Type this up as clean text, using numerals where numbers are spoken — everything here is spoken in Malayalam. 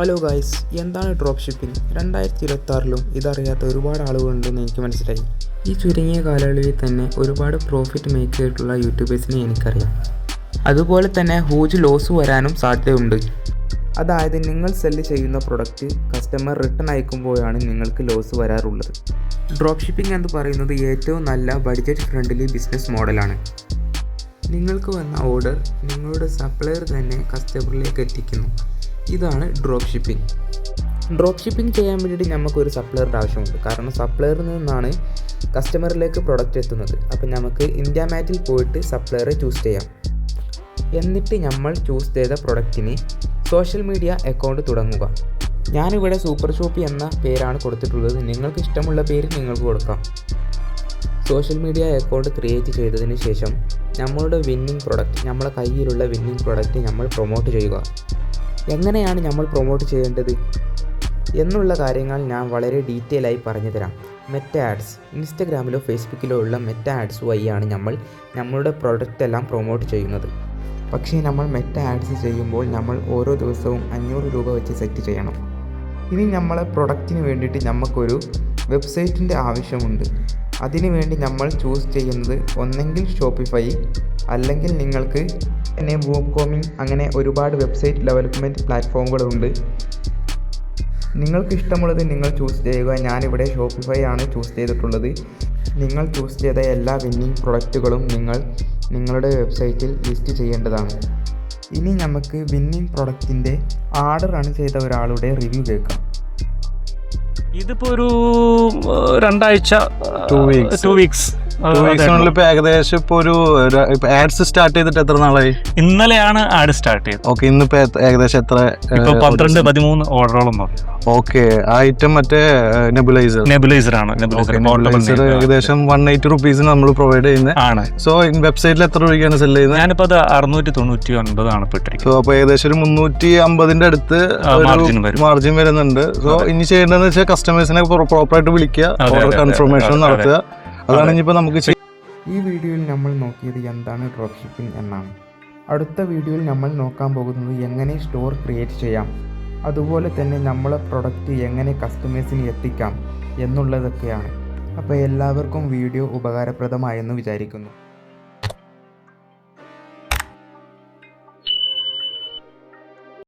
ഹലോ ഗായ്സ്, എന്താണ് ഡ്രോപ്പ് ഷിപ്പിംഗ്? 2026 ഇതറിയാത്ത ഒരുപാട് ആളുകളുണ്ടെന്ന് എനിക്ക് മനസ്സിലായി. ഈ ചുരുങ്ങിയ കാലയളവിൽ തന്നെ ഒരുപാട് പ്രോഫിറ്റ് മേക്ക് ചെയ്തിട്ടുള്ള യൂട്യൂബേഴ്സിനെ എനിക്കറിയാം. അതുപോലെ തന്നെ ഹൂജ് ലോസ് വരാനും സാധ്യതയുണ്ട്. അതായത് നിങ്ങൾ സെല്ല് ചെയ്യുന്ന പ്രൊഡക്റ്റ് കസ്റ്റമർ റിട്ടേൺ അയക്കുമ്പോഴാണ് നിങ്ങൾക്ക് ലോസ് വരാറുള്ളത്. ഡ്രോപ്പ് ഷിപ്പിംഗ് എന്ന് പറയുന്നത് ഏറ്റവും നല്ല ബഡ്ജറ്റ് ഫ്രണ്ട്ലി ബിസിനസ് മോഡലാണ്. നിങ്ങൾക്ക് വന്ന ഓർഡർ നിങ്ങളുടെ സപ്ലയർ തന്നെ കസ്റ്റമറിലേക്ക് എത്തിക്കുന്നു. ഇതാണ് ഡ്രോപ്പ് ഷിപ്പിംഗ്. ഡ്രോപ്പ് ഷിപ്പിംഗ് ചെയ്യാൻ വേണ്ടിയിട്ട് നമുക്കൊരു സപ്ലയറുടെ ആവശ്യമുണ്ട്. കാരണം സപ്ലയറിൽ നിന്നാണ് കസ്റ്റമറിലേക്ക് പ്രൊഡക്റ്റ് എത്തുന്നത്. അപ്പോൾ നമുക്ക് ഇന്ത്യ മാറ്റിൽ പോയിട്ട് സപ്ലയറെ ചൂസ് ചെയ്യാം. എന്നിട്ട് നമ്മൾ ചൂസ് ചെയ്ത പ്രൊഡക്റ്റിന് സോഷ്യൽ മീഡിയ അക്കൗണ്ട് തുടങ്ങുക. ഞാനിവിടെ സൂപ്പർ ഷോപ്പി എന്ന പേരാണ് കൊടുത്തിട്ടുള്ളത്. നിങ്ങൾക്ക് ഇഷ്ടമുള്ള പേര് നിങ്ങൾക്ക് കൊടുക്കാം. സോഷ്യൽ മീഡിയ അക്കൗണ്ട് ക്രിയേറ്റ് ചെയ്തതിന് ശേഷം നമ്മളുടെ വിന്നിംഗ് പ്രൊഡക്റ്റ്, നമ്മളെ കയ്യിലുള്ള വിന്നിംഗ് പ്രൊഡക്റ്റ് നമ്മൾ പ്രൊമോട്ട് ചെയ്യുക. എങ്ങനെയാണ് നമ്മൾ പ്രൊമോട്ട് ചെയ്യേണ്ടത് എന്നുള്ള കാര്യങ്ങൾ ഞാൻ വളരെ ഡീറ്റെയിൽ ആയി പറഞ്ഞു തരാം. മെറ്റ ആഡ്സ്, ഇൻസ്റ്റഗ്രാമിലോ ഫേസ്ബുക്കിലോ ഉള്ള മെറ്റ ആഡ്സ് വഴിയാണ് നമ്മളുടെ പ്രൊഡക്റ്റ് എല്ലാം പ്രൊമോട്ട് ചെയ്യുന്നത്. പക്ഷേ നമ്മൾ മെറ്റ ആഡ്സ് ചെയ്യുമ്പോൾ നമ്മൾ ഓരോ ദിവസവും 500 രൂപ വെച്ച് സെറ്റ് ചെയ്യണം. ഇനി നമ്മളെ പ്രൊഡക്റ്റിന് വേണ്ടിയിട്ട് നമുക്കൊരു വെബ്സൈറ്റിൻ്റെ ആവശ്യമുണ്ട്. അതിനു വേണ്ടി നമ്മൾ ചൂസ് ചെയ്യുന്നത് ഒന്നെങ്കിൽ ഷോപ്പിഫൈ, അല്ലെങ്കിൽ നിങ്ങൾക്ക് തന്നെ ബൂംകോമിങ്, അങ്ങനെ ഒരുപാട് വെബ്സൈറ്റ് ഡെവലപ്മെൻറ്റ് പ്ലാറ്റ്ഫോമുകളുണ്ട്. നിങ്ങൾക്ക് ഇഷ്ടമുള്ളത് നിങ്ങൾ ചൂസ് ചെയ്യുക. ഞാനിവിടെ ഷോപ്പിഫൈ ആണ് ചൂസ് ചെയ്തിട്ടുള്ളത്. നിങ്ങൾ ചൂസ് ചെയ്ത എല്ലാ വിന്നിംഗ് പ്രൊഡക്റ്റുകളും നിങ്ങളുടെ വെബ്സൈറ്റിൽ ലിസ്റ്റ് ചെയ്യേണ്ടതാണ്. ഇനി നമുക്ക് വിന്നിംഗ് പ്രൊഡക്റ്റിൻ്റെ ആർഡർ റൺ ചെയ്ത ഒരാളുടെ റിവ്യൂ കേൾക്കാം. ഇതിപ്പോ ഒരു 2 ആഴ്ച, 2 വീക്സ് ഏകദേശം ഇപ്പൊ ഒരു ആഡ്സ് സ്റ്റാർട്ട് ചെയ്തിട്ട് എത്ര നാളായി? ഇന്നലെയാണ് ആഡ് സ്റ്റാർട്ട് ചെയ്തത്. ഓക്കെ, ഇന്നിപ്പോ ഏകദേശം എത്ര? 12-13 ഓർഡറുകളൊന്നും. ഓക്കെ, ആ ഐറ്റം മറ്റേ നെബുലൈസർ ആണ്. ഏകദേശം 180 റുപ്പീസിന് നമ്മൾ പ്രൊവൈഡ് ചെയ്യുന്നത് ആണ്. സോ വെബ്സൈറ്റിൽ എത്ര രൂപയ്ക്കാണ് സെല് ചെയ്യുന്നത്? ഞാനിപ്പോ അത് 699 ആണ് ഇട്ടിരിക്കുന്നത്. അപ്പൊ ഏകദേശം ഒരു 350 അടുത്ത് മാർജിൻ വരുന്നുണ്ട്. സോ ഇനി ചെയ്യേണ്ടതെന്ന് വെച്ചാൽ കസ്റ്റമേഴ്സിനെ പ്രോപ്പറായിട്ട് വിളിക്കുക, ഓർഡർ കൺഫർമേഷൻ നടത്തുക. അതാണ് ഇനിയിപ്പോൾ നമുക്ക് ഈ വീഡിയോയിൽ നമ്മൾ നോക്കിയത് എന്താണ് ഡ്രോപ്പ് ഷിപ്പിംഗ് എന്നാണ്. അടുത്ത വീഡിയോയിൽ നമ്മൾ നോക്കാൻ പോകുന്നത് എങ്ങനെ സ്റ്റോർ ക്രിയേറ്റ് ചെയ്യാം, അതുപോലെ തന്നെ നമ്മളെ പ്രൊഡക്റ്റ് എങ്ങനെ കസ്റ്റമേഴ്സിന് എത്തിക്കാം എന്നുള്ളതൊക്കെയാണ്. അപ്പോൾ എല്ലാവർക്കും വീഡിയോ ഉപകാരപ്രദമായെന്ന് വിചാരിക്കുന്നു.